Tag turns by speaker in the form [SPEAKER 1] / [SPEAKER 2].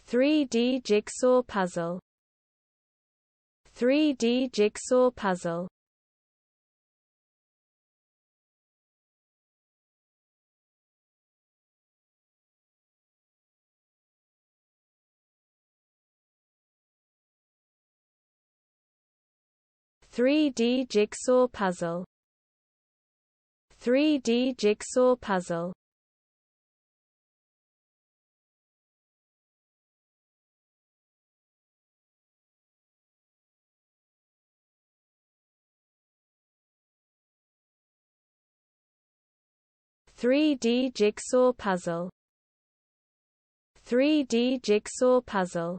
[SPEAKER 1] 3D jigsaw puzzle. 3D jigsaw puzzle. 3D jigsaw puzzle. 3D jigsaw puzzle. 3D jigsaw puzzle. 3D jigsaw puzzle.